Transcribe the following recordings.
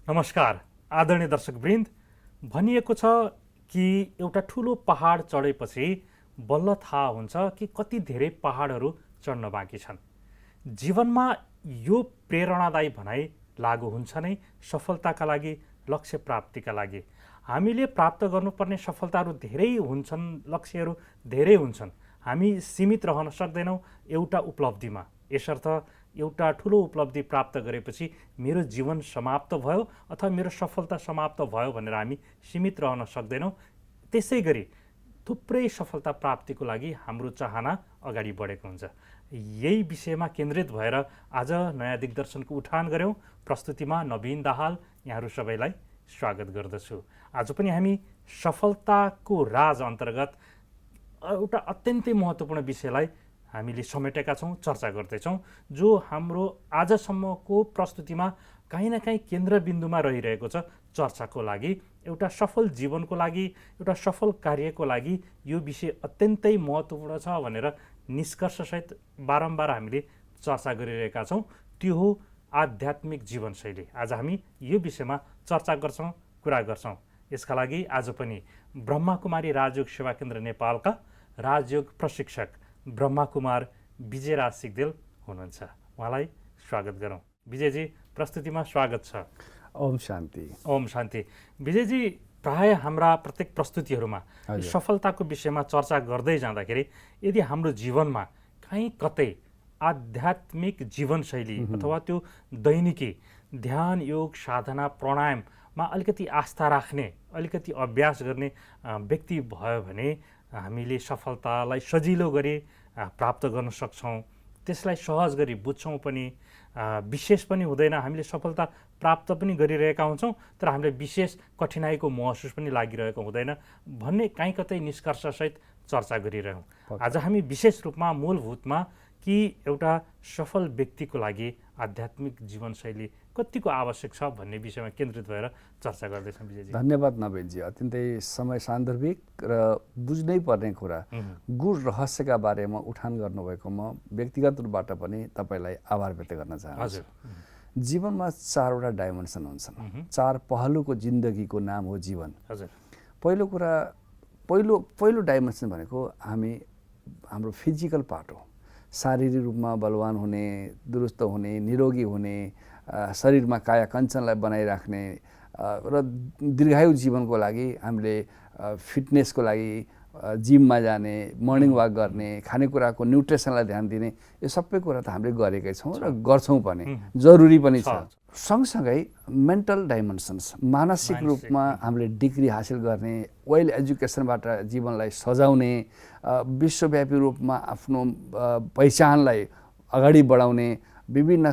नमस्कार आदरणीय दर्शकवृन्द। भनिएको छ कि एउटा ठुलो पहाड चढेपछि बल्ल थाहा हुन्छ कि कति धेरै पहाडहरू चढ्न बाँकी छन्। जीवनमा यो प्रेरणादायी भनाइ लागू हुन्छ नै सफलताका लागि, लक्ष्य प्राप्तिका लागि। हामीले प्राप्त गर्नुपर्ने सफलताहरू धेरै हुन्छन्, लक्ष्यहरू धेरै हुन्छन्। हामी सीमित रहन सक्दैनौँ एउटा उपलब्धिमा। यसर्थ एउटा ठुलो उपलब्धि प्राप्त गरेपछि मेरो जीवन समाप्त भयो अथवा मेरो सफलता समाप्त भयो भनेर हामी सीमित रहन सक्दैनौँ। त्यसै गरी थुप्रै सफलता प्राप्तिको लागि हाम्रो चाहना अगाडि बढेको हुन्छ। यही विषयमा केन्द्रित भएर आज नयाँ दिग्दर्शनको उठान गऱ्यौँ। प्रस्तुतिमा नवीन दाहाल, यहाँहरू सबैलाई स्वागत गर्दछु। आज पनि हामी सफलताको राज अन्तर्गत एउटा अत्यन्तै महत्त्वपूर्ण विषयलाई हामीले समेटेका छौँ, चर्चा गर्दैछौँ, जो हाम्रो आजसम्मको प्रस्तुतिमा कहीँ न कहीँ केन्द्रबिन्दुमा रहिरहेको छ। चर्चाको लागि, एउटा सफल जीवनको लागि, एउटा सफल कार्यको लागि यो विषय अत्यन्तै महत्त्वपूर्ण छ भनेर निष्कर्षसहित बारम्बार हामीले चर्चा गरिरहेका छौँ। त्यो हो आध्यात्मिक जीवनशैली। आज हामी यो विषयमा चर्चा गर्छौँ, कुरा गर्छौँ। यसका लागि आज पनि ब्रह्माकुमारी राजयोग सेवा केन्द्र नेपालका राजयोग प्रशिक्षक ब्रह्माकुमार विजयराज सिग्देल हुनुहुन्छ। उहाँलाई स्वागत गरौँ। विजयजी, प्रस्तुतिमा स्वागत छ। ओम शान्ति। ओम शान्ति। विजयजी, प्राय हाम्रा प्रत्येक प्रस्तुतिहरूमा सफलताको विषयमा चर्चा गर्दै जाँदाखेरि यदि हाम्रो जीवनमा कहीँ कतै आध्यात्मिक जीवनशैली अथवा त्यो दैनिकी ध्यान, योग, साधना, प्राणायाममा अलिकति आस्था राख्ने, अलिकति अभ्यास गर्ने व्यक्ति भयो भने हामीले सफलतालाई सजिलो गरी प्राप्त गर्न सक्छौँ। त्यसलाई सहज गरी बुझ्छौँ पनि, विशेष पनि हुँदैन। हामीले सफलता प्राप्त पनि गरिरहेका हुन्छौँ, तर हामीले विशेष कठिनाइको महसुस पनि लागिरहेको हुँदैन भन्ने कहीँ कतै निष्कर्षसहित चर्चा गरिरहेछौँ। आज हामी विशेष रूपमा मूलभूतमा कि एउटा सफल व्यक्तिको लागि आध्यात्मिक जीवनशैली कतिको आवश्यक छ भन्ने विषयमा केन्द्रित भएर चर्चा गर्दैछौँ। विजयजी, धन्यवाद नवीनजी। अत्यन्तै समय सान्दर्भिक र बुझ्नै पर्ने कुरा, गुण रहस्यका बारेमा उठान गर्नुभएको म व्यक्तिगत रूपबाट पनि तपाईँलाई आभार व्यक्त गर्न चाहन्छु। जीवनमा चारवटा डाइमेन्सन हुन्छन्, चार पहलुको जिन्दगीको नाम हो जीवन। पहिलो कुरा, पहिलो डाइमेन्सन भनेको हाम्रो फिजिकल पार्ट हो। शारीरिक रूपमा बलवान हुने, दुरुस्त हुने, निरोगी हुने, शरीरमा काया कञ्चनलाई बनाइराख्ने र दीर्घायु जीवनको लागि हामीले फिटनेसको लागि जिममा जाने, मर्निङ वाक गर्ने, खानेकुराको न्युट्रिसनलाई ध्यान दिने, यो सबै कुरा त हामीले गरेकै छौँ र गर्छौँ पनि, जरुरी पनि छ। सँगसँगै मेन्टल डाइमेन्सन्स, मानसिक रूपमा हामीले डिग्री हासिल गर्ने, वेल एजुकेसनबाट जीवनलाई सजाउने, विश्वव्यापी रूपमा आफ्नो पहिचानलाई अगाडि बढाउने, विभिन्न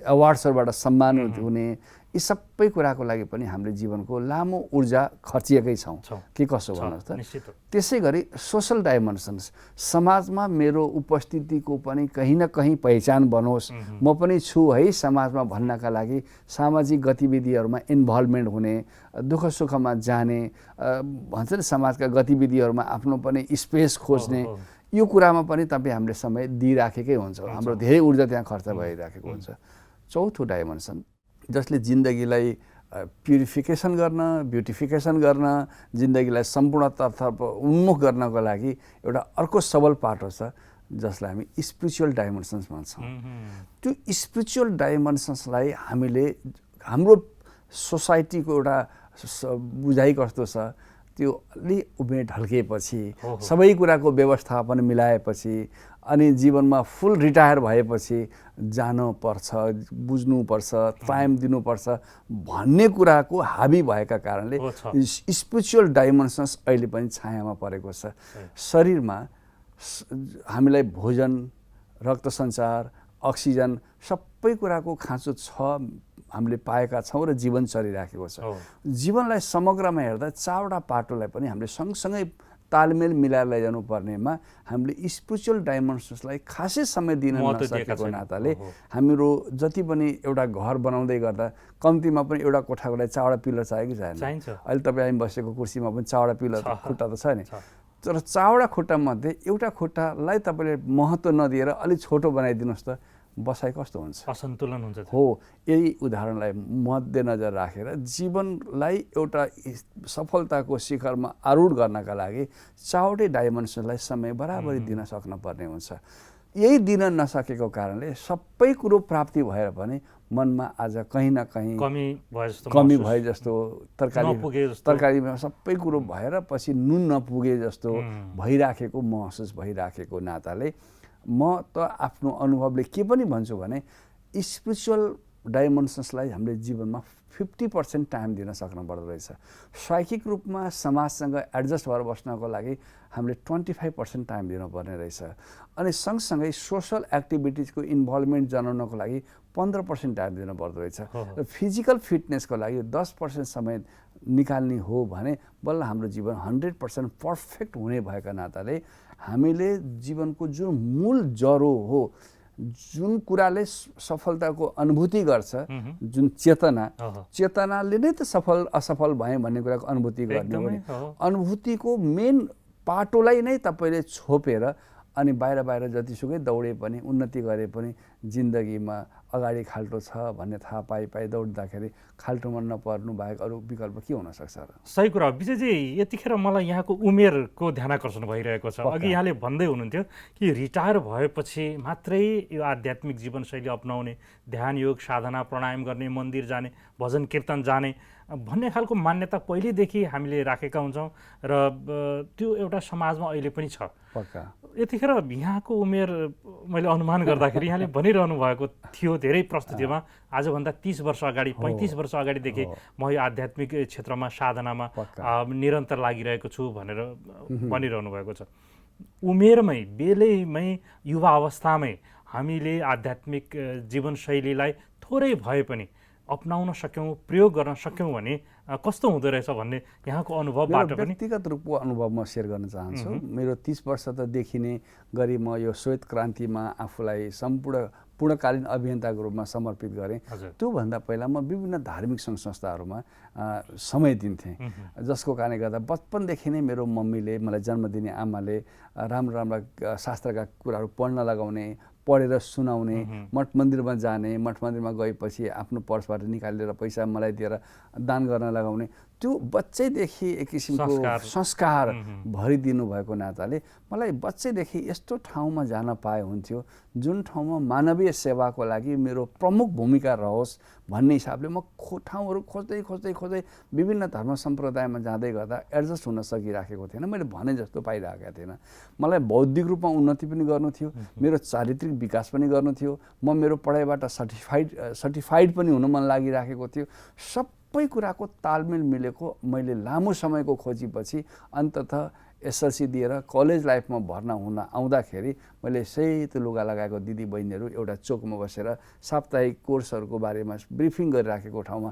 अवार्ड्सहरूबाट सम्मान हुने, यी सबै कुराको लागि पनि हामीले जीवनको लामो ऊर्जा खर्चिएकै छौँ। के कसो भन्नुहोस् त। त्यसै गरी सोसल डाइमेन्सन्स, समाजमा मेरो उपस्थितिको पनि कहीँ न कहीँ पहिचान बनोस्, म पनि छु है समाजमा भन्नका लागि सामाजिक गतिविधिहरूमा इन्भल्भमेन्ट हुने, दुःख सुखमा जाने, भन्छ नि समाजका गतिविधिहरूमा आफ्नो पनि स्पेस खोज्ने, यो कुरामा पनि तपाईँ हामीले समय दिइराखेकै हुन्छ। हाम्रो धेरै ऊर्जा त्यहाँ खर्च भइराखेको हुन्छ। चौथो डाइमेन्सन, जसले जिन्दगीलाई प्युरिफिकेसन गर्न, ब्युटिफिकेसन गर्न, जिन्दगीलाई सम्पूर्णतर्फ उन्मुख गर्नको लागि एउटा अर्को सबल पाटो छ, जसलाई हामी स्पिरिचुअल डाइमेन्सन्स भन्छौँ। त्यो स्पिरिचुअल डाइमेन्सन्सलाई हामीले हाम्रो सोसाइटीको एउटा बुझाइ कस्तो छ, त्यो अलि उमेर ढल्किएपछि, सबै कुराको व्यवस्थापन मिलाएपछि अनि जीवनमा फुल रिटायर भएपछि जानुपर्छ, बुझ्नुपर्छ, टाइम दिनुपर्छ भन्ने कुराको हाबी भएका कारणले स्पिरिचुअल डाइमेन्सन्स अहिले पनि छायामा परेको छ। शरीरमा हामीलाई भोजन, रक्त सञ्चार, अक्सिजन सबै कुराको खाँचो छ, हामीले पाएका छौँ र जीवन चलिराखेको छ। जीवनलाई समग्रमा हेर्दा चारवटा पाटोलाई पनि हामीले सँगसँगै तालमेल मिलाएर लैजानु पर्नेमा हामीले स्पिरिचुअल डाइमेन्सन्सलाई खासै समय दिन नसकेको नाताले हाम्रो जति पनि एउटा घर बनाउँदै गर्दा कम्तीमा पनि एउटा कोठाको लागि चारवटा पिलर चाहियो कि चाहिएन? अहिले तपाईँ हामी बसेको कुर्सीमा पनि चारवटा पिलर खुट्टा त छ नि, तर चारवटा खुट्टामध्ये एउटा खुट्टालाई तपाईँले महत्त्व नदिएर अलिक छोटो बनाइदिनुहोस् त, बसाइ कस्तो हुन्छ? असन्तुलन हुन्छ। हो, यही उदाहरणलाई मध्यनजर राखेर जीवनलाई एउटा सफलताको शिखरमा आरूढ गर्नका लागि 4वटै डाइमेन्सनलाई समय बराबरी दिन सक्नुपर्ने हुन्छ। यही दिन नसकेको कारणले सबै कुरो प्राप्ति भएर पनि मनमा आज कहीँ न कहीँ कमी भए जस्तो, तरकारीमा सबै कुरो भएर पछि नुन नपुगे जस्तो भइराखेको महसुस भइराखेको नाताले म त आफ्नो अनुभवले के पनि भन्छु भने स्पिरिचुअल डाइमेन्सन्सलाई हामीले जीवनमा 50% टाइम दिन सक्नुपर्दो रहेछ। साइकिक रूपमा समाजसँग एडजस्ट भएर बस्नको लागि हामीले 25% टाइम दिनुपर्ने रहेछ। अनि सँगसँगै सोसल एक्टिभिटिजको इन्भल्भमेन्ट जनाउनको लागि 15% टाइम दिनुपर्दो रहेछ। र फिजिकल फिटनेसको लागि 10% समय निकाल्ने हो भने बल्ल हाम्रो जीवन 100% पर्फेक्ट हुने भएका नाताले हामीले जीवनको जुन मूल जरो हो, जुन कुराले सफलताको अनुभूति गर्छ, जुन चेतनाले नै त सफल असफल भए भन्ने कुराको अनुभूति गर्ने हो नि। अनुभूतिको मेन पाटोलाई नै तपाईँले छोपेर अनि बाहिर जतिसुकै दौडे पनि, उन्नति गरे पनि जिन्दगीमा अगाडि खाल्टो छ भन्ने थाहा पाइ दौड्दाखेरि खाल्टोमा नपर्नु बाहेक अरू विकल्प के हुन सक्छ र? सही कुरा। विजयजी, यतिखेर मलाई यहाँको उमेरको ध्यानाकर्षण भइरहेको छ। अघि यहाँले भन्दै हुनुहुन्थ्यो कि रिटायर भएपछि मात्रै यो आध्यात्मिक जीवनशैली अपनाउने, ध्यान योग साधना प्राणायाम गर्ने, मन्दिर जाने, भजन कीर्तन जाने भन्ने खालको मान्यता पहिलेदेखि हामीले राखेका हुन्छौँ र त्यो एउटा समाजमा अहिले पनि छ। यतिखेर यहाँको उमेर मैले अनुमान गर्दाखेरि यहाँले भनिरहनु भएको थियो धेरै प्रस्तुतिमा आजभन्दा 30 वर्ष अगाडि 35 वर्ष अगाडिदेखि म यो आध्यात्मिक क्षेत्रमा साधनामा निरन्तर लागिरहेको छु भनेर भनिरहनु भएको छ। उमेरमै, बेलैमै, युवा अवस्थामै हामीले आध्यात्मिक जीवनशैलीलाई थोरै भए पनि अपनाउन सक्यौँ, प्रयोग गर्न सक्यौँ भने कस्तो हुँदो रहेछ भन्ने यहाँको अनुभवबाट पनि व्यक्तिगत रूपको अनुभव म सेयर गर्न चाहन्छु। मेरो 30 वर्ष त देखिने गरी म यो श्वेत क्रान्तिमा आफूलाई पूर्णकालीन अभियन्ताको रूपमा समर्पित गरेँ। त्योभन्दा पहिला म विभिन्न धार्मिक सङ्घ संस्थाहरूमा समय दिन्थेँ, जसको कारणले गर्दा बचपनदेखि नै मेरो मम्मीले मलाई जन्म दिने आमाले राम्रा शास्त्रका कुराहरू पढ्न लगाउने, पढेर सुनाउने, मठ मन्दिरमा जाने, मठ मन्दिरमा गएपछि आफ्नो पर्सबाट निकालेर पैसा मलाई दिएर दान गर्न लगाउने, त्यो बच्चैदेखि एक किसिमको संस्कार भरिदिनु भएको नाताले मलाई बच्चैदेखि यस्तो ठाउँमा जान पाए हुन्थ्यो जुन ठाउँमा मानवीय सेवाको लागि मेरो प्रमुख भूमिका रहोस् भन्ने हिसाबले म ठाउँहरू खोज्दै विभिन्न धर्म सम्प्रदायमा जाँदै गर्दा एडजस्ट हुन सकिराखेको थिएन। मैले भने जस्तो पाइरहेको थिएन। मलाई बौद्धिक रूपमा उन्नति पनि गर्नु थियो, मेरो चारित्रिक विकास पनि गर्नु थियो, म मेरो पढाइबाट सर्टिफाइड पनि हुन मन लागिराखेको थियो। सबै कुराको तालमेल मिलेको मैले लामो समयको खोजीपछि अन्ततः एसएलसी दिएर कलेज लाइफमा भर्ना हुन आउँदाखेरि मैले सेतो लुगा लगाएको दिदी बहिनीहरू एउटा चोकमा बसेर साप्ताहिक कोर्सहरूको बारेमा ब्रिफिङ गरिराखेको ठाउँमा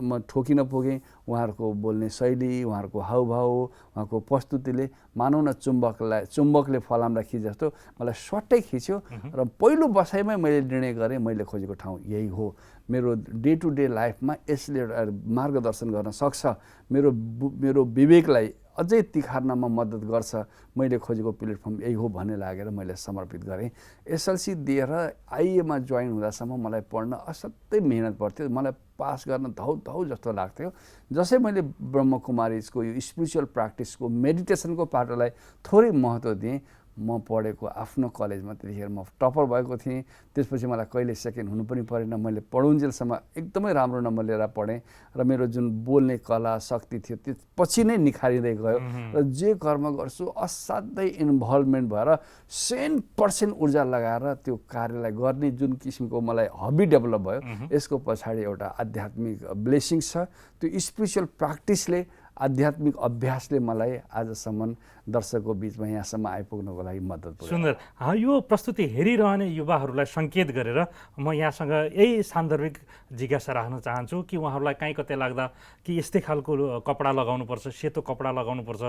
म ठोकिन पुगेँ। उहाँहरूको बोल्ने शैली, उहाँहरूको हाउभाउ, उहाँको प्रस्तुतिले मानौ न चुम्बकले फलामलाई खिच जस्तो मलाई स्वाट्टै खिच्यो र पहिलो बसाइमै मैले निर्णय गरेँ मैले खोजेको ठाउँ यही हो। मेरो डे टु डे लाइफमा यसले एउटा मार्गदर्शन गर्न सक्छ, मेरो विवेकलाई अझै तिखार्नमा मद्दत गर्छ, मैले खोजेको प्लेटफर्म यही हो भन्ने लागेर मैले समर्पित गरेँ। एसएलसी दिएर आइएमा जोइन हुँदासम्म मलाई पढ्न असाध्यै मेहनत पर्थ्यो। मलाई पास गर्न धौ जस्तो लाग्थ्यो। जसै मैले ब्रह्मकुमारीजको यो स्पिरिचुअल प्र्याक्टिसको मेडिटेसनको पाटोलाई थोरै महत्त्व दिएँ, म पढेको आफ्नो कलेजमा त्यतिखेर म टपर भएको थिएँ। त्यसपछि मलाई कहिले सेकेन्ड हुनु पनि परेन। मैले पढुन्जेलसम्म एकदमै राम्रो नम्बर लिएर पढेँ र मेरो जुन बोल्ने कला शक्ति थियो त्यो पछि नै निखारिँदै गयो र जे कर्म गर्छु असाध्यै इन्भल्भमेन्ट भएर 100% ऊर्जा लगाएर त्यो कार्यलाई गर्ने जुन किसिमको मलाई हबी डेभलप भयो, यसको पछाडि एउटा आध्यात्मिक ब्लेसिङ्स छ। त्यो स्पिरिचुअल प्र्याक्टिसले, आध्यात्मिक अभ्यासले मलाई आजसम्म दर्शकको बिचमा यहाँसम्म आइपुग्नको लागि मद्दत पुग्यो। सुन्दर। यो प्रस्तुति हेरिरहने युवाहरूलाई सङ्केत गरेर म यहाँसँग यही सान्दर्भिक जिज्ञासा राख्न चाहन्छु कि उहाँहरूलाई काहीँ कतै लाग्दा कि यस्तै खालको कपडा लगाउनुपर्छ, सेतो कपडा लगाउनुपर्छ,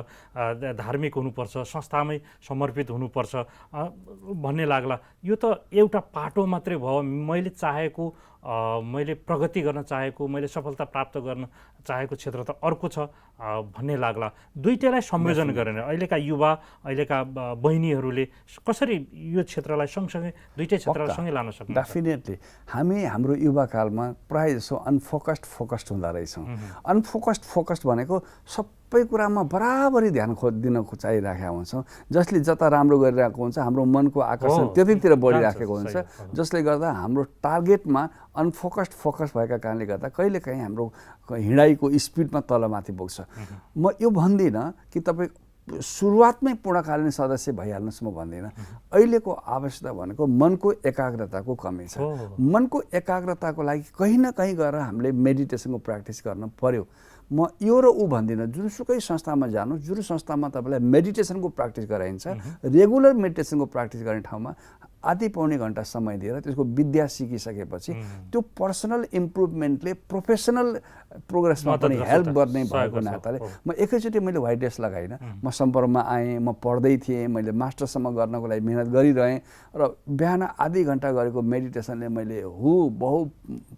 धार्मिक हुनुपर्छ, संस्थामै समर्पित हुनुपर्छ भन्ने लाग्ला, यो त एउटा पाटो मात्रै भयो, मैले चाहेको मैले प्रगति गर्न चाहेको, मैले सफलता प्राप्त गर्न चाहेको क्षेत्र त अर्को छ भन्ने लाग्ला। दुईटैलाई संयोजन गरेर अहिलेका युवा, अहिलेका बहिनीहरूले कसरी यो क्षेत्रलाई सँगसँगै दुईटै क्षेत्रलाई सँगै लान सक्नुहुन्छ? डेफिनेटली हामी हाम्रो युवाकालमा प्रायः जसो फोकस्ड हुँदो रहेछौँ। फोकस्ड भनेको सबै कुरामा बराबरी ध्यान दिन चाहिरहेका हुन्छौँ। जसले जता राम्रो गरिरहेको हुन्छ हाम्रो मनको आकर्षण त्यतैतिर बढिराखेको हुन्छ, जसले गर्दा हाम्रो टार्गेटमा फोकस भएका कारणले गर्दा कहिलेकाहीँ हाम्रो हिँडाइको स्पिडमा तलमाथि पुग्छ। म यो भन्दिनँ कि तपाईँ सुरुवातमै पूर्णकालीन सदस्य भइहाल्नुहोस्, म भन्दिनँ। अहिलेको आवश्यकता भनेको मनको एकाग्रताको कमी छ। मनको एकाग्रताको लागि कहीँ न कहीँ गएर हामीले मेडिटेसनको प्र्याक्टिस गर्न पर्यो। म यो र ऊ भन्दिनँ, जुनसुकै संस्थामा जानु, जुन संस्थामा तपाईँलाई मेडिटेसनको प्र्याक्टिस गराइन्छ, रेगुलर मेडिटेसनको प्र्याक्टिस गर्ने ठाउँमा आधी पौने घन्टा समय दिएर त्यसको विद्या सिकिसकेपछि त्यो पर्सनल इम्प्रुभमेन्टले प्रोफेसनल प्रोग्रेसमा पनि हेल्प गर्ने भएको नाताले म एकैचोटि मैले व्हाइट ड्रेस लगाइनँ। म सम्पर्कमा आएँ, म पढ्दै थिएँ, मैले मास्टरसम्म गर्नको लागि मिहिनेत गरिरहेँ र बिहान आधी घन्टा गरेको मेडिटेसनले मैले बहु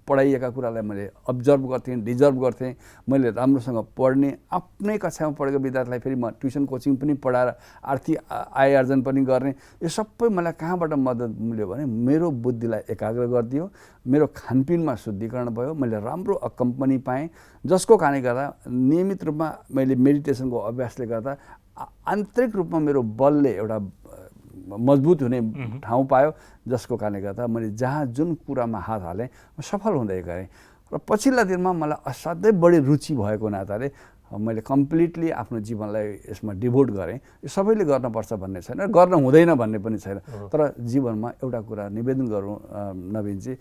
पढाइएका कुरालाई मैले अब्जर्भ गर्थेँ, डिजर्भ गर्थेँ। मैले राम्रोसँग पढ्ने, आफ्नै कक्षामा पढेको विद्यार्थीलाई फेरि म ट्युसन कोचिङ पनि पढाएर आर्थिक आय आर्जन पनि गर्ने। यो सबै मलाई कहाँबाट मद्दत मिल्यो भने मेरो बुद्धिलाई एकाग्र गरिदियो, मेरो खानपिनमा शुद्धिकरण भयो, मैले राम्रो कम्पनी पाएँ, जसको कारणले गर्दा नियमित रूपमा मैले मेडिटेसनको अभ्यासले गर्दा आन्तरिक रूपमा मेरो बलले एउटा मजबुत हुने ठाउँ पायो, जसको कारणले गर्दा मैले जहाँ जुन कुरामा हात हालेँ म सफल हुँदै गएँ। र पछिल्ला दिनमा मलाई असाध्यै बढी रुचि भएको नाताले मैले कम्प्लिटली आफ्नो जीवनलाई यसमा डिभोट गरेँ। यो सबैले गर्नुपर्छ भन्ने छैन, गर्न हुँदैन भन्ने पनि छैन। तर जीवनमा एउटा कुरा निवेदन गरौँ नवीनजी,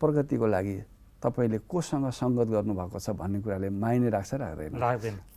प्रगतिको लागि तपाईँले कोसँग सङ्गत गर्नुभएको छ भन्ने कुराले मायने राख्छ राख्दैन?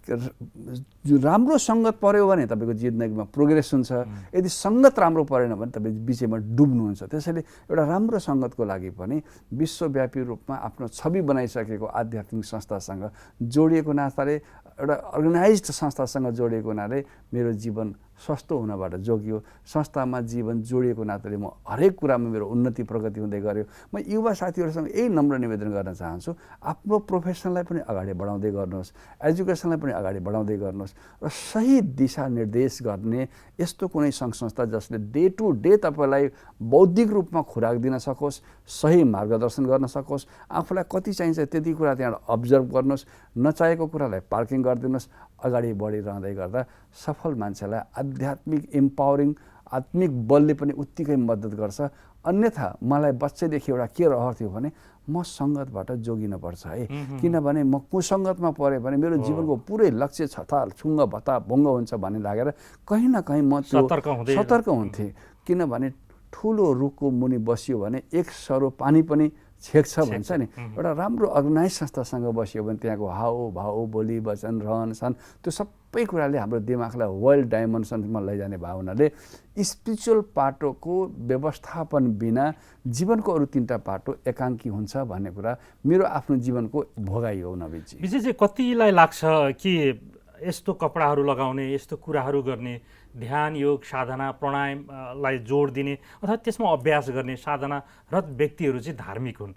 राम्रो सङ्गत पर्यो भने तपाईँको जिन्दगीमा प्रोग्रेस हुन्छ। यदि सङ्गत राम्रो परेन भने तपाईँ बिचैमा डुब्नुहुन्छ। त्यसैले एउटा राम्रो सङ्गतको लागि पनि विश्वव्यापी रूपमा आफ्नो छवि बनाइसकेको आध्यात्मिक संस्थासँग जोडिएको नाताले, एउटा अर्गनाइज्ड संस्थासँग जोडिएको हुनाले मेरो जीवन सस्तो हुनबाट जोगियो। संस्थामा जीवन जोडिएको नाताले म हरेक कुरामा मेरो उन्नति प्रगति हुँदै गयो। म युवा साथीहरूसँग यही नम्र निवेदन गर्न चाहन्छु, आफ्नो प्रोफेसनलाई पनि अगाडि बढाउँदै गर्नुहोस्, एजुकेसनलाई पनि अगाडि बढाउँदै गर्नुहोस् र सही दिशा निर्देश गर्ने यस्तो कुनै सङ्घ संस्था जसले डे टु डे तपाईँलाई बौद्धिक रूपमा खुराक दिन सकोस्, सही मार्गदर्शन गर्न सकोस्, आफूलाई कति चाहिन्छ त्यति कुरा त्यहाँ अब्जर्भ गर्नुहोस्, नचाहेको कुरालाई पार्किङ गरिदिनुहोस्। अगाडि बढिरहँदै गर्दा सफल मान्छेलाई आध्यात्मिक इम्पावरिङ आत्मिक बलले पनि उत्तिकै मद्दत गर्छ। अन्यथा मलाई बच्चैदेखि एउटा के रहर थियो भने म सङ्गतबाट जोगिनुपर्छ है, किनभने म कुसङ्गतमा परेँ भने मेरो जीवनको पुरै लक्ष्य छताल छुङ्ग भत्ता भङ्ग हुन्छ भन्ने लागेर कहीँ न कहीँ म त्यो सतर्क हुन्थेँ। किनभने ठुलो रुखको मुनि बसियो भने एक सरो पानी पनि छेक्छ भन्छ नि। एउटा राम्रो अर्गनाइज संस्थासँग बस्यो भने त्यहाँको हाउभाउ, बोली वचन, रहन सहन, त्यो सबै कुराले हाम्रो दिमागलाई वर्ल्ड डाइमेन्सनमा लैजाने भावनाले स्पिरिचुअल पाटोको व्यवस्थापन बिना जीवनको अरू तीनटा पाटो एकाङ्की हुन्छ भन्ने कुरा मेरो आफ्नो जीवनको भोगाइ हो। नवीनजी, विशेष चाहिँ कतिलाई लाग्छ कि यस्तो कपडाहरू लगाउने, यस्तो कुराहरू गर्ने, ध्यान योग साधना प्राणायामलाई जोड दिने अथवा त्यसमा अभ्यास गर्ने साधनारत व्यक्तिहरू चाहिँ धार्मिक हुन्,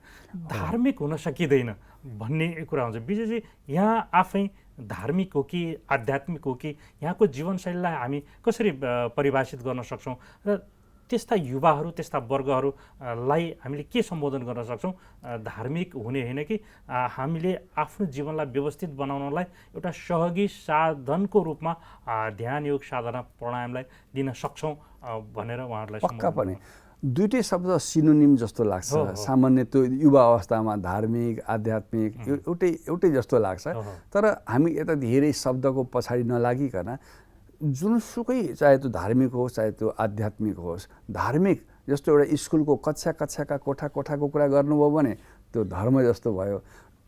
धार्मिक हुन सकिँदैन भन्ने कुरा हुन्छ। विशेष चाहिँ यहाँ आफै धार्मिक हो कि आध्यात्मिक हो कि यहाँको जीवनशैलीलाई हामी कसरी परिभाषित गर्न सक्छौँ र त्यस्ता युवाहरू, त्यस्ता वर्गहरूलाई हामीले के सम्बोधन गर्न सक्छौँ? धार्मिक हुने होइन कि हामीले आफ्नो जीवनलाई व्यवस्थित बनाउनलाई एउटा सहयोगी साधनको रूपमा ध्यान योग साधना प्राणायामलाई दिन सक्छौँ भनेर उहाँहरूलाई पक्का पनि दुईटै शब्द सिनोनिम जस्तो लाग्छ। सामान्य त्यो युवा अवस्थामा धार्मिक आध्यात्मिक एउटै जस्तो लाग्छ। तर हामी यता धेरै शब्दको पछाडि नलागिकन जुनसुकै चाहे त्यो धार्मिक होस् चाहे त्यो आध्यात्मिक होस्, धार्मिक जस्तो एउटा स्कुलको कक्षाका कोठाको कुरा गर्नुभयो भने त्यो धर्म जस्तो भयो।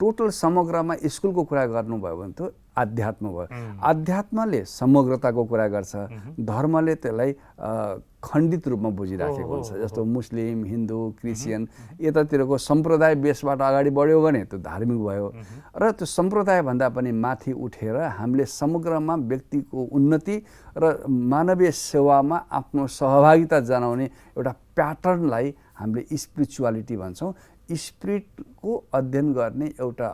टोटल समग्रमा स्कुलको कुरा गर्नुभयो भने त्यो आध्यात्म भयो। आध्यात्मले समग्रताको कुरा गर्छ, धर्मले त्यसलाई खण्डित रूपमा बुझिराखेको हुन्छ। जस्तो मुस्लिम, हिन्दू, क्रिस्चियन यतातिरको सम्प्रदाय बेसबाट अगाडि बढ्यो भने त्यो धार्मिक भयो। र त्यो सम्प्रदायभन्दा पनि माथि उठेर हामीले समग्रमा व्यक्तिको उन्नति र मानवीय सेवामा आफ्नो सहभागिता जनाउने एउटा प्याटर्नलाई हामीले स्पिरिचुअलिटी भन्छौँ। स्पिरिटको अध्ययन गर्ने एउटा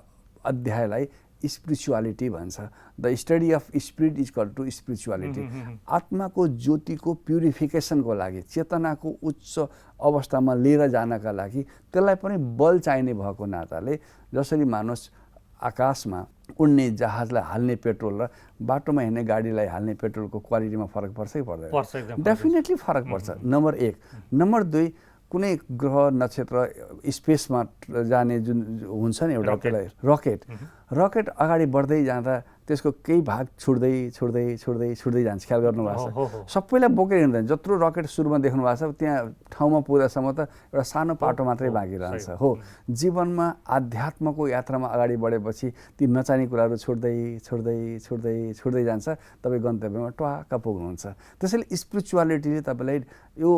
अध्यायलाई स्पिरिचुअलिटी भन्छ। The study of spirit is called to spirituality. आत्माको ज्योतिको प्युरिफिकेसनको लागि, चेतनाको उच्च अवस्थामा लिएर जानका लागि त्यसलाई पनि बल चाहिने भएको नाताले, जसरी मानुस आकाशमा उड्ने जहाजलाई हाल्ने पेट्रोल र बाटोमा हिँड्ने गाडीलाई हाल्ने पेट्रोलको क्वालिटीमा फरक पर्छ कि पर्दैन? डेफिनेटली फरक पर्छ, नम्बर 1। नम्बर 2, कुनै ग्रह नक्षत्र स्पेसमा जाने जुन हुन्छ नि एउटा त्यसलाई रकेट अगाडि बढ्दै जाँदा त्यसको केही भाग छुट्दै छुट्दै छुट्दै छुट्दै जान्छ, ख्याल गर्नुभएको छ? सबैलाई बोकेर हिँड्दैन। जत्रो रकेट सुरुमा देख्नु भएको छ त्यहाँ ठाउँमा पुग्दासम्म त एउटा सानो पाटो मात्रै बाँकी रहन्छ। हो, जीवनमा आध्यात्मको यात्रामा अगाडि बढेपछि ती नचाहिने कुराहरू छुट्दै छुट्दै छुट्दै छुट्दै जान्छ, तपाईँ गन्तव्यमा ट्वाक्क पुग्नुहुन्छ। त्यसैले स्पिरिचुअलिटीले तपाईँलाई यो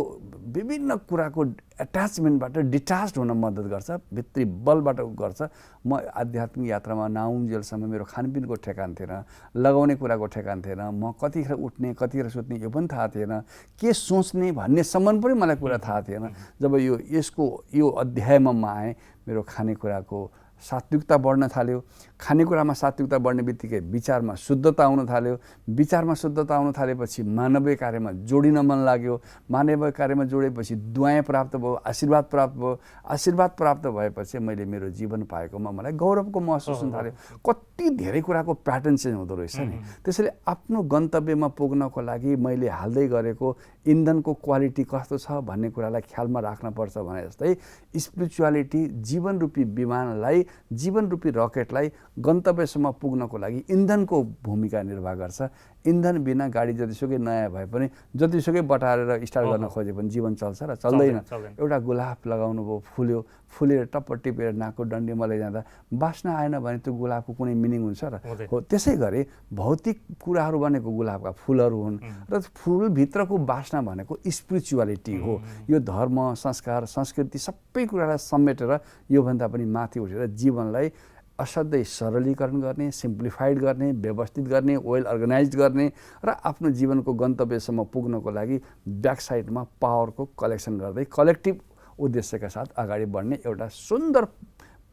विभिन्न कुराको एट्याचमेन्टबाट डिटाच्ड हुन मद्दत गर्छ, भित्री बलबाट गर्छ। म आध्यात्मिक यात्रामा नाउन्जेलसम्म मेरो खानपिनको ठेगान थिएन, लगाउने कुराको ठेगान थिएन, म कतिखेर उठ्ने कतिखेर सुत्ने यो पनि थाहा थिएन, के सोच्ने भन्नेसम्म पनि मलाई कुरा थाहा थिएन। जब यो अध्यायमा म आएँ, मेरो खानेकुराको सात्विकता बढ्न थाल्यो। खानेकुरामा सात्विकता बढ्ने बित्तिकै विचारमा शुद्धता आउन थाल्यो। विचारमा शुद्धता आउन थालेपछि मानवीय कार्यमा जोडिन मन लाग्यो। मानवीय कार्यमा जोडेपछि दुआएँ प्राप्त भयो, आशीर्वाद प्राप्त भयो। आशीर्वाद प्राप्त भएपछि मैले मेरो जीवन पाएकोमा मलाई गौरवको महसुस हुन थाल्यो। कति धेरै कुराको प्याटर्न चेन्ज हुँदो रहेछ नि। त्यसैले आफ्नो गन्तव्यमा पुग्नको लागि मैले हाल्दै गरेको इन्धनको क्वालिटी कस्तो छ भन्ने कुरालाई ख्यालमा राख्नुपर्छ भने जस्तै स्पिरिचुअलिटी जीवनरूपी विमानलाई, जीवनरूपी रकेटलाई गन्तव्यसम्म पुग्नको लागि इन्धनको भूमिका निर्वाह गर्छ। इन्धन बिना गाडी जतिसुकै नयाँ भए पनि, जतिसुकै बटारेर स्टार्ट गर्न खोजे पनि जीवन चल्छ र चल्दैन। एउटा गुलाब लगाउनु भयो, फुल्यो, फुलेर टप्प टिपेर नाकको डन्डी मलाई जाँदा बास्ना आएन भने त्यो गुलाबको कुनै मिनिङ हुन्छ र? हो, त्यसै गरी भौतिक कुराहरू भनेको गुलाबका फुलहरू हुन् र फुलभित्रको बास्ना भनेको स्पिरिचुअलिटी हो। यो धर्म, संस्कार, संस्कृति सबै कुरालाई समेटेर योभन्दा पनि माथि उठेर जीवनलाई असाध्यै सरलीकरण गर्ने, सिम्प्लिफाइड गर्ने, व्यवस्थित गर्ने, वेल अर्गनाइज्ड गर्ने र आफ्नो जीवनको गन्तव्यसम्म पुग्नको लागि ब्याकसाइडमा पावरको कलेक्सन गर्दै कलेक्टिभ उद्देश्यका साथ अगाडि बढ्ने एउटा सुन्दर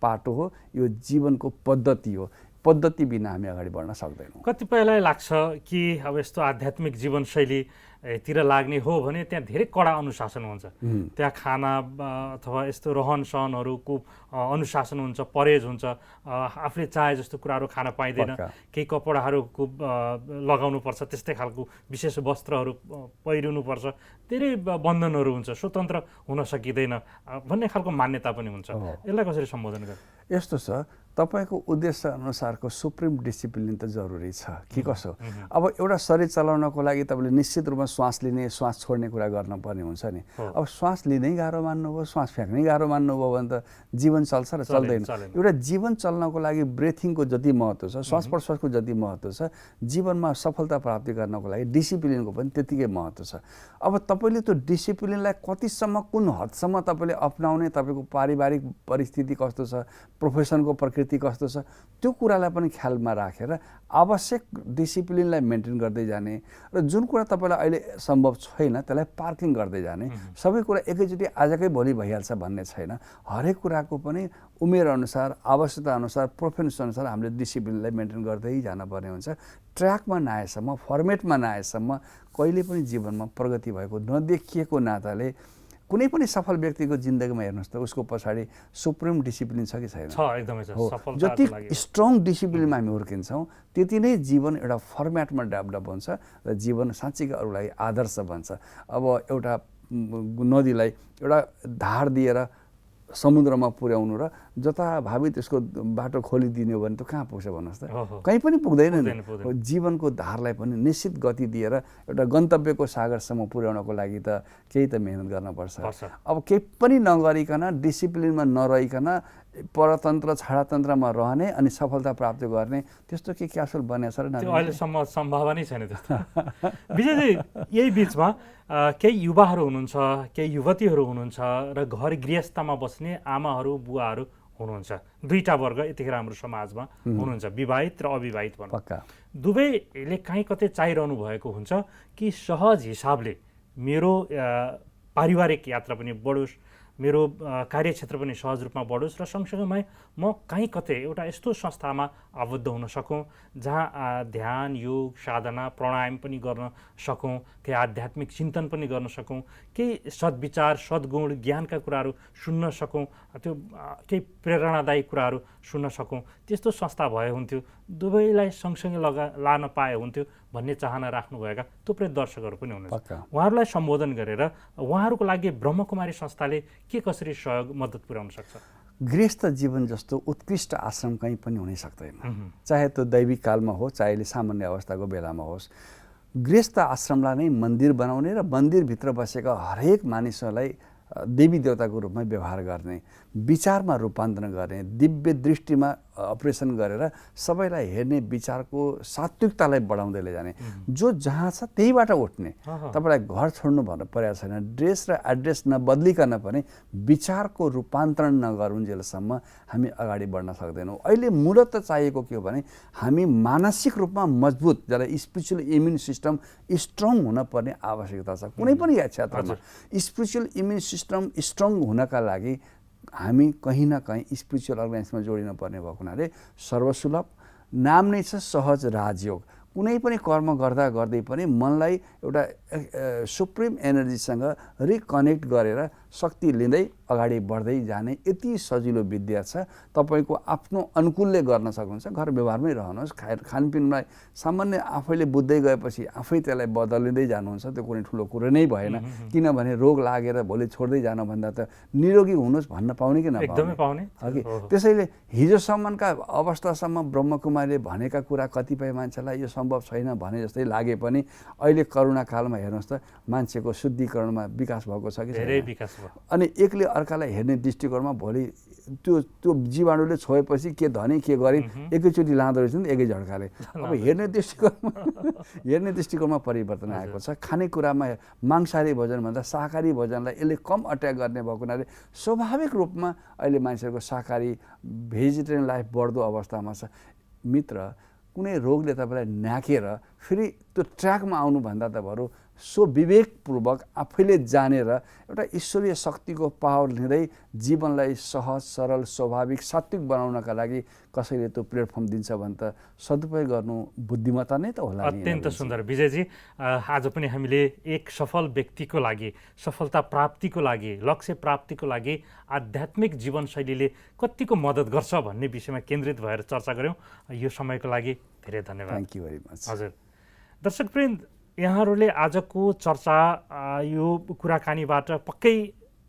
पाटो हो। यो जीवनको पद्धति हो। पद्धति बिना हामी अगाडि बढ्न सक्दैनौँ। कतिपयलाई लाग्छ कि अब यस्तो आध्यात्मिक जीवनशैली तिर लाग्ने हो भने त्यहाँ धेरै कडा अनुशासन हुन्छ। त्यहाँ खाना अथवा यस्तो रहन सहनहरूको अनुशासन हुन्छ, परहेज हुन्छ। आफूले चाहे जस्तो कुराहरू खान पाइँदैन, केही कपडाहरूको लगाउनुपर्छ, त्यस्तै खालको विशेष वस्त्रहरू पहिरिनुपर्छ, धेरै बन्धनहरू हुन्छ, स्वतन्त्र हुन सकिँदैन भन्ने खालको मान्यता पनि हुन्छ। यसलाई कसरी सम्बोधन गर्नु? यस्तो छ, तपाईँको उद्देश्य अनुसारको सुप्रिम डिसिप्लिन त जरुरी छ कि कसो? अब एउटा शरीर चलाउनको लागि तपाईँले निश्चित रूपमा श्वास लिने, श्वास छोड्ने कुरा गर्नुपर्ने हुन्छ नि। अब श्वास लिँदै गाह्रो मान्नुभयो, श्वास फ्याँक्नै गाह्रो मान्नुभयो भने त जीवन चल्छ र चल्दैन? एउटा जीवन चल्नको लागि ब्रेथिङको जति महत्त्व छ, श्वास प्रश्वासको जति महत्त्व छ, जीवनमा सफलता प्राप्ति गर्नको लागि डिसिप्लिनको पनि त्यतिकै महत्त्व छ। अब तपाईँले त्यो डिसिप्लिनलाई कतिसम्म, कुन हदसम्म तपाईँले अप्नाउने, तपाईँको पारिवारिक परिस्थिति कस्तो छ, प्रोफेसनको प्रकृति कस्तो छ, त्यो कुरालाई पनि ख्यालमा राखेर आवश्यक डिसिप्लिनलाई मेन्टेन गर्दै जाने र जुन कुरा तपाईँलाई अहिले सम्भव छैन त्यसलाई पार्किङ गर्दै जाने। सबै कुरा एकैचोटि आजकै भोलि भइहाल्छ भन्ने छैन। हरेक कुराको पनि उमेर अनुसार, आवश्यकता अनुसार, प्रोफेन्स अनुसार हामीले डिसिप्लिनलाई मेन्टेन गर्दै जानुपर्ने हुन्छ। ट्र्याकमा नआएसम्म, फर्मेटमा नआएसम्म कहिले पनि जीवनमा प्रगति भएको नदेखिएको नाताले कुनै पनि सफल व्यक्तिको जिन्दगीमा हेर्नुहोस् त उसको पछाडि सुप्रिम डिसिप्लिन छ कि छैन? एकदमै छ। जति स्ट्रङ डिसिप्लिनमा हामी हुर्किन्छौँ त्यति नै जीवन एउटा फर्मेटमा डेभलप हुन्छ र जीवन साँच्चीकै अरूलाई आदर्श बन्छ। अब एउटा नदीलाई एउटा धार दिएर समुद्रमा पुर्याउनु र जताभावी त्यसको बाटो खोलिदिने हो भने त कहाँ पुग्छ भन्नुहोस् त? कहीँ पनि पुग्दैन नि। जीवनको धारलाई पनि निश्चित गति दिएर एउटा गन्तव्यको सागरसम्म पुर्याउनको लागि त केही त मेहनत गर्नुपर्छ। अब केही पनि नगरिकन, डिसिप्लिनमा नरहिकन परतन्त्र छाडातन्त्रमा रहने अनि सफलता प्राप्त गर्ने त्यस्तो के क्यासुल बनेछ र? अहिलेसम्म सम्भावना नै छैन त्यस्तो। विजयजी, यही बिचमा केही युवाहरू हुनुहुन्छ, केही युवतीहरू हुनुहुन्छ र घर गृहस्थमा बस्ने आमाहरू, बुवाहरू हुनुहुन्छ। दुईटा वर्ग यतिखेर हाम्रो समाजमा हुनुहुन्छ, विवाहित र अविवाहित भनौँ। दुवैले काहीँ कतै चाहिरहनु भएको हुन्छ कि सहज हिसाबले मेरो पारिवारिक यात्रा पनि बढोस्, मेरो कार्यक्षेत्र पनि सहज रूपमा बढोस् र सँगसँगै म कहीँ कतै एउटा यस्तो संस्थामा आबद्ध हुन सकौँ जहाँ ध्यान योग साधना प्राणायाम पनि गर्न सकौँ, केही आध्यात्मिक चिन्तन पनि गर्न सकौँ, केही सद्विचार सद्गुण ज्ञानका कुराहरू सुन्न सकौँ, त्यो केही प्रेरणादायी कुराहरू सुन्न सकौँ, त्यस्तो संस्था भए हुन्थ्यो, दुवैलाई सँगसँगै लान पाए हुन्थ्यो भन्ने चाहना राख्नुभएका थुप्रै दर्शकहरू पनि हुनुहुन्छ। उहाँहरूलाई सम्बोधन गरेर उहाँहरूको लागि ब्रह्मकुमारी संस्थाले के कसरी सहयोग मद्दत पुर्याउन सक्छ? गृहस्थ जीवन जस्तो उत्कृष्ट आश्रम कहीँ पनि हुनै सक्दैन, चाहे त्यो दैविक कालमा होस् चाहे अहिले सामान्य अवस्थाको बेलामा होस्। गृहस्थ आश्रमलाई नै मन्दिर बनाउने र मन्दिरभित्र बसेका हरेक मानिसहरूलाई देवी देवताको रूपमा व्यवहार गर्ने, विचारमा रूपान्तरण गर्ने, दिव्य दृष्टिमा अपरेसन गरेर सबैलाई हेर्ने विचारको सात्विकतालाई बढाउँदै लैजाने, जो जहाँ छ त्यहीबाट उठ्ने। तपाईँलाई घर छोड्नु भन्नु परेको छैन, ड्रेस र एड्रेस नबदलिकन पनि विचारको रूपान्तरण नगरुन्जेलसम्म हामी अगाडि बढ्न सक्दैनौँ। अहिले मूलत चाहिएको के हो भने हामी मानसिक रूपमा मजबुत, जसलाई स्पिरिचुअल इम्युन सिस्टम स्ट्रङ हुनपर्ने आवश्यकता छ। कुनै पनि क्षेत्रमा स्पिरिचुअल इम्युन सिस्टम स्ट्रङ हुनका लागि हामी कहीँ न कहीँ स्पिरिचुअल अर्गनाइजेसनमा जोडिनु पर्ने भएको हुनाले सर्वसुलभ नाम नै छ सहज राजयोग। कुनै पनि कर्म गर्दा गर्दै पनि मनलाई एउटा सुप्रिम एनर्जीसँग रिकनेक्ट गरेर शक्ति लिँदै अगाडि बढ्दै जाने यति सजिलो विद्या छ। तपाईँको आफ्नो अनुकूलले गर्न सक्नुहुन्छ, घर व्यवहारमै रहनुहोस्। खानपिनमा सामान्य आफैले बुझ्दै गएपछि आफै त्यसलाई बदलिँदै जानुहुन्छ, त्यो कुनै ठुलो कुरो नै भएन। किनभने रोग लागेर भोलि छोड्दै जानुभन्दा त निरोगी हुनुहोस् भन्न पाउने कि नपाउने हगि। त्यसैले हिजोसम्मका अवस्थासम्म ब्रह्मकुमारीले भनेका कुरा कतिपय मान्छेलाई यो सम्भव छैन भने जस्तै लागे पनि अहिले करुणा कालमा हेर्नुहोस् त मान्छेको शुद्धिकरणमा विकास भएको छ कि धेरै विकास भयो। अनि एकले अर्कालाई हेर्ने दृष्टिकोणमा भोलि त्यो जीवाणुले छोएपछि के धने के गरे एकैचोटि लाँदो रहेछ नि एकै झड्काले। अब हेर्ने दृष्टिकोणमा परिवर्तन आएको छ। खानेकुरामा मांसाहारी भोजनभन्दा शाकाहारी भोजनलाई यसले कम अट्याक गर्ने भएको हुनाले स्वाभाविक रूपमा अहिले मान्छेहरूको शाकाहारी भेजिटेरियन लाइफ बढ्दो अवस्थामा छ। मित्र, कुनै रोगले तपाईँलाई न्याकेर फेरि त्यो ट्र्याकमा आउनुभन्दा त बरु विवेकपूर्वक आफैले जानेर एउटा ईश्वरीय शक्तिको पावर लिँदै जीवनलाई सहज सरल स्वाभाविक सात्विक बनाउनका लागि कसैले त्यो प्लेटफर्म दिन्छ भने त सदुपयोग गर्नु बुद्धिमत्ता नै त होला। अत्यन्त सुन्दर विजयजी, आज पनि हामीले एक सफल व्यक्तिको लागि, सफलता प्राप्तिको लागि, लक्ष्य प्राप्तिको लागि आध्यात्मिक जीवनशैलीले कतिको मद्दत गर्छ भन्ने विषयमा केन्द्रित भएर चर्चा गऱ्यौँ। यो समयको लागि धेरै धन्यवाद। Thank you very much. हजुर दर्शकवृन्द, यहाँहरूले आजको चर्चा यो कुराकानीबाट पक्कै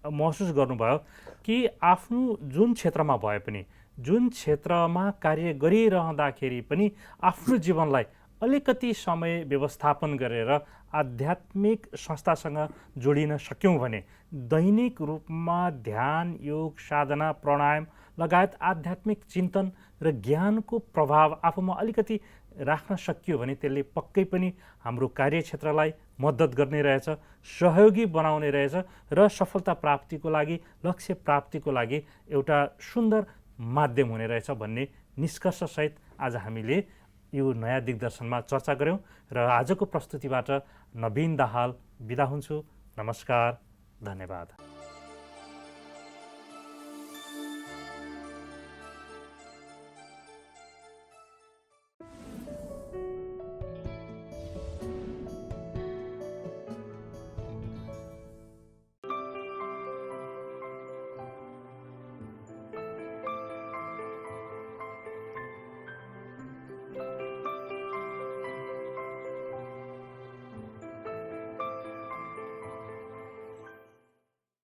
महसुस गर्नुभयो कि आफ्नो जुन क्षेत्रमा भए पनि, जुन क्षेत्रमा कार्य गरिरहँदाखेरि पनि आफ्नो जीवनलाई अलिकति समय व्यवस्थापन गरेर आध्यात्मिक संस्थासँग जोडिन सक्यौँ भने दैनिक रूपमा ध्यान योग साधना प्राणायाम लगायत आध्यात्मिक चिन्तन र ज्ञानको प्रभाव आफूमा अलिकति राख्न सकियो भने त्यसले पक्कै पनि हाम्रो कार्यक्षेत्रलाई मद्दत गर्ने रहेछ, सहयोगी बनाउने रहेछ र सफलता प्राप्तिको लागि, लक्ष्य प्राप्तिको लागि एउटा सुन्दर माध्यम हुने रहेछ भन्ने निष्कर्षसहित आज हामीले यो नयाँ दिग्दर्शनमा चर्चा गऱ्यौँ र आजको प्रस्तुतिबाट नवीन दाहाल बिदा हुन्छु। नमस्कार, धन्यवाद।